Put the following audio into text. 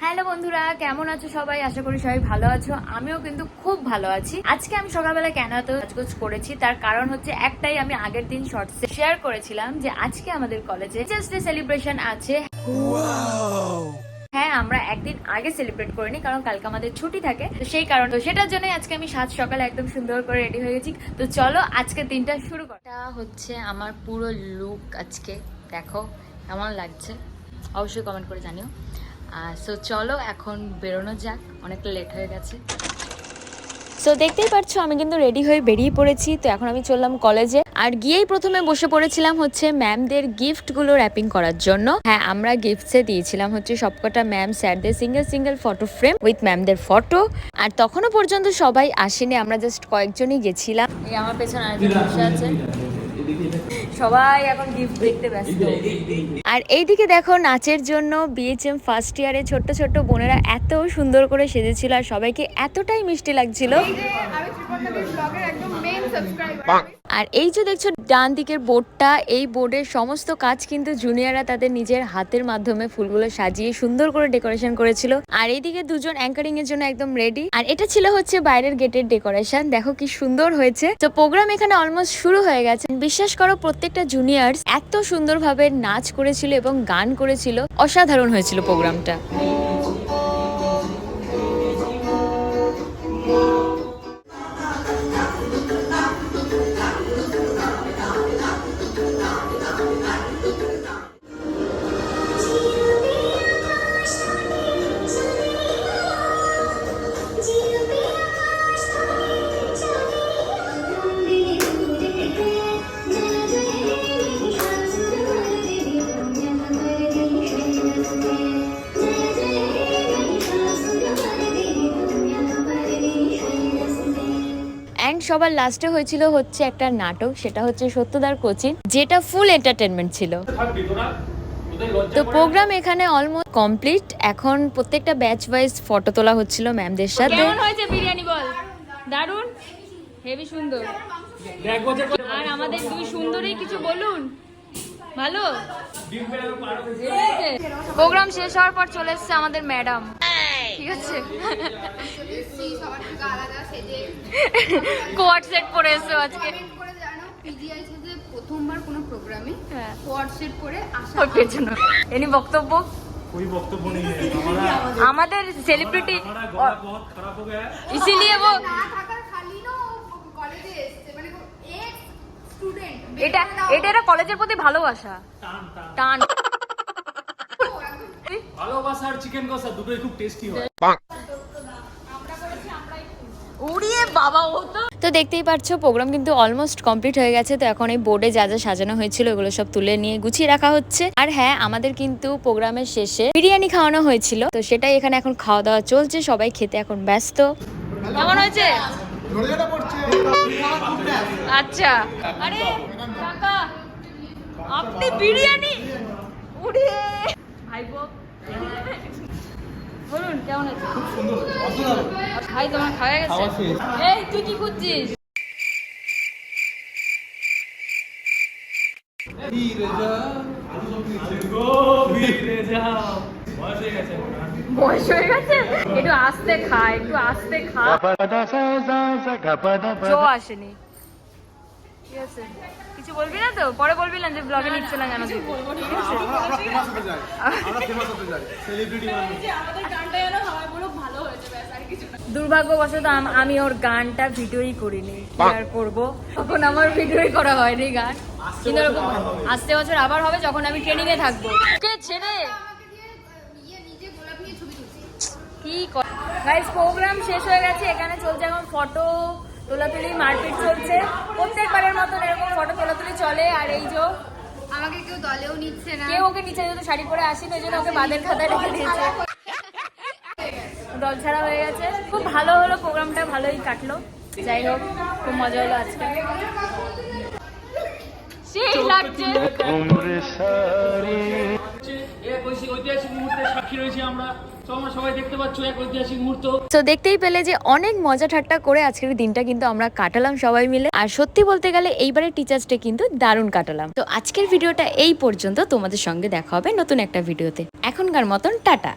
Hello বন্ধুরা, কেমন আছো সবাই? আশা করি সবাই ভালো আছো। আমিও কিন্তু খুব ভালো আছি। আজকে আমি সকালবেলা কেন এত সাজগোজ করেছি তার কারণ হচ্ছে একটাই, আমি আগের দিন শর্টসে শেয়ার করেছিলাম যে আজকে আমাদের কলেজে টিচার্স ডে সেলিব্রেশন আছে। হ্যাঁ, আমরা একদিন আগে সেলিব্রেট করিনি কারণ কালকে আমাদের ছুটি থাকে, তো সেই কারণ তো সেটার জন্য আজকে আমি সাত সকালে একদম সুন্দর করে রেডি হয়ে গেছি। তো চলো আজকে দিনটা শুরু করা। এটা হচ্ছে আমার পুরো লুক। আজকে দেখো কেমন লাগছে, অবশ্যই কমেন্ট করে জানিও। সো চলো এখন বেরোনো যাক, অনেকটা লেট হয়ে গেছে। সো দেখতেই পাচ্ছ আমি কিন্তু রেডি হয়ে বেরিয়ে পড়েছি। তো এখন আমি চললাম কলেজে, আর গিয়েই প্রথমে বসে পড়েছিলাম হচ্ছে ম্যামদের গিফটগুলো র্যাপিং করার জন্য। হ্যাঁ, আমরা গিফটসে দিয়েছিলাম হচ্ছে সবকটা ম্যাম স্যারদের single single photo frame with ম্যামদের ফটো। আর তখনও পর্যন্ত সবাই আসেনি, আমরা জাস্ট কয়েকজনই গেছিলাম। এই আমার পেছনে আরেকজন বসে আছে, সবাই এখন গিফট দেখতে ব্যস্ত। আর এইদিকে দেখো নাচের জন্য বিএচএম ফার্স্ট ইয়ারে ছোট্ট ছোট্ট বোনেরা এত সুন্দর করে সেজেছিল আর সবাইকে এতটাই মিষ্টি লাগছিল। আর এই যে দেখছো ডান দিকের বোর্ডটা, এই বোর্ডের সমস্ত কাজ কিন্তু জুনিয়ররা তাদের নিজের হাতের মাধ্যমে ফুলগুলো সাজিয়ে সুন্দর করে ডেকোরেশন করেছিল। আর এইদিকে দুজন অ্যাঙ্কারিং এর জন্য একদম রেডি। আর এটা ছিল হচ্ছে বাইরের গেটের ডেকোরেশন, দেখো কি সুন্দর হয়েছে। তো প্রোগ্রাম এখানে অলমোস্ট শুরু হয়ে গেছে। বিশ্বাস করো প্রত্যেকটা জুনিয়র্স এত সুন্দরভাবে নাচ করেছিল এবং গান করেছিল, অসাধারণ হয়েছিল প্রোগ্রামটা। সবার লাস্টে হয়েছিল হচ্ছে একটা নাটক, সেটা হচ্ছে সত্যদার কোচিং, যেটা ফুল এন্টারটেনমেন্ট ছিল। তো প্রোগ্রাম এখানে অলমোস্ট কমপ্লিট। এখন প্রত্যেকটা ব্যাচ ওয়াইজ ফটো তোলা হচ্ছিল ম্যামদের সাথে। কেমন হয়েছে বিরিয়ানি বল? দারুণ, হেভি সুন্দর। আর আমাদের দুই সুন্দরী কিছু বলুন, ভালো। প্রোগ্রাম শেষ হওয়ার পর চলে এসছে আমাদের ম্যাডাম, ঠিক আছে। কোয়াড সেট পরে এসছো আজকে। প্রথমবার কোনো প্রোগ্রামে কোয়াড সেট পরে আসা পেছনে এনি বক্তব্য कोई वक्तव्य नहीं है আমাদের সেলিব্রিটি बहुत खराब हो गया है इसीलिए वो না থাকার খালি না কলেজে এসেছে, মানে এক্স স্টুডেন্ট। এটা এরা কলেজের প্রতি ভালোবাসা, টান। ভালোবাসা আর চিকেন কষা দুটোই খুব টেস্টি হয়। উড়িয়ে বাবা হতো। তো দেখতেই পাচ্ছ প্রোগ্রাম কিন্তু অলমোস্ট কমপ্লিট হয়ে গেছে। তো এখন এই বোর্ডে যা যা সাজানো হয়েছিল এগুলো সব তুলে নিয়ে গুছিয়ে রাখা হচ্ছে। আর হ্যাঁ, আমাদের কিন্তু প্রোগ্রামের শেষে বিরিয়ানি খাওয়ানো হয়েছিল, তো সেটাই এখানে এখন খাওয়া দাওয়া চলছে, সবাই খেতে এখন ব্যস্ত। কেমন হয়েছে? আচ্ছা, আরে কাকা আপনি বিরিয়ানি উড়িয়ে ভাইবো বলুন কেমন আছে? খুব সুন্দর, অসাধারণ। ভাই তোমার খাওয়া গেছে? এই তুই কি খুঁজছিস? বয়স হয়ে গেছে, একটু আস্তে খা, একটু আস্তে খা। জো আসেনি, ঠিক আছে? কিছু বলবি না তো? পরে বলবি না যে ব্লগে নিচ্ছে না কেন? দুর্ভাগ্যবশত আমি ওর গানটা ভিডিওই করিনি, কি আর করবো, তখন আমার ভিডিওই করা হয়নি গান। কিন্তু আসতে বছর আবার হবে যখন আমি ট্রেনিং এ থাকবো। কে ছেড়ে কি গাইস, প্রোগ্রাম শেষ হয়ে গেছে, এখানে চলছে এখন ফটো তোলাতুলি, মারপিট চলছে। প্রত্যেকবারের মতন এরকম ফটো তোলাতুলি চলে। আর এই যে আমাকে কেউ দলেও নিচ্ছে না, কেউ ওকে নিচে যেহেতু শাড়ি পরে আসেনি ওই জন্য ওকে বাদের খাতায় রেখে দিয়েছে, দল ছাড়া হয়ে গেছে। খুব ভালো হলো প্রোগ্রামটা, ভালোই কাটলো। যাই হোক, খুব মজা হলো আজকে, সেই লাগছে। ঐতিহাসিক মুহূর্তে সাক্ষী রয়েছি আমরা, তোমরা সবাই দেখতে পাচ্ছ এক ঐতিহাসিক মুহূর্ত। তো দেখতেই পেলে যে অনেক মজা ঠাট্টা করে আজকের দিনটা কিন্তু আমরা কাটালাম সবাই মিলে। আর সত্যি বলতে গেলে এইবারে টিচার্স ডে কিন্তু দারুণ কাটালাম। তো আজকের ভিডিওটা এই পর্যন্ত, তোমাদের সঙ্গে দেখা হবে নতুন একটা ভিডিওতে। এখনকার মতন টাটা।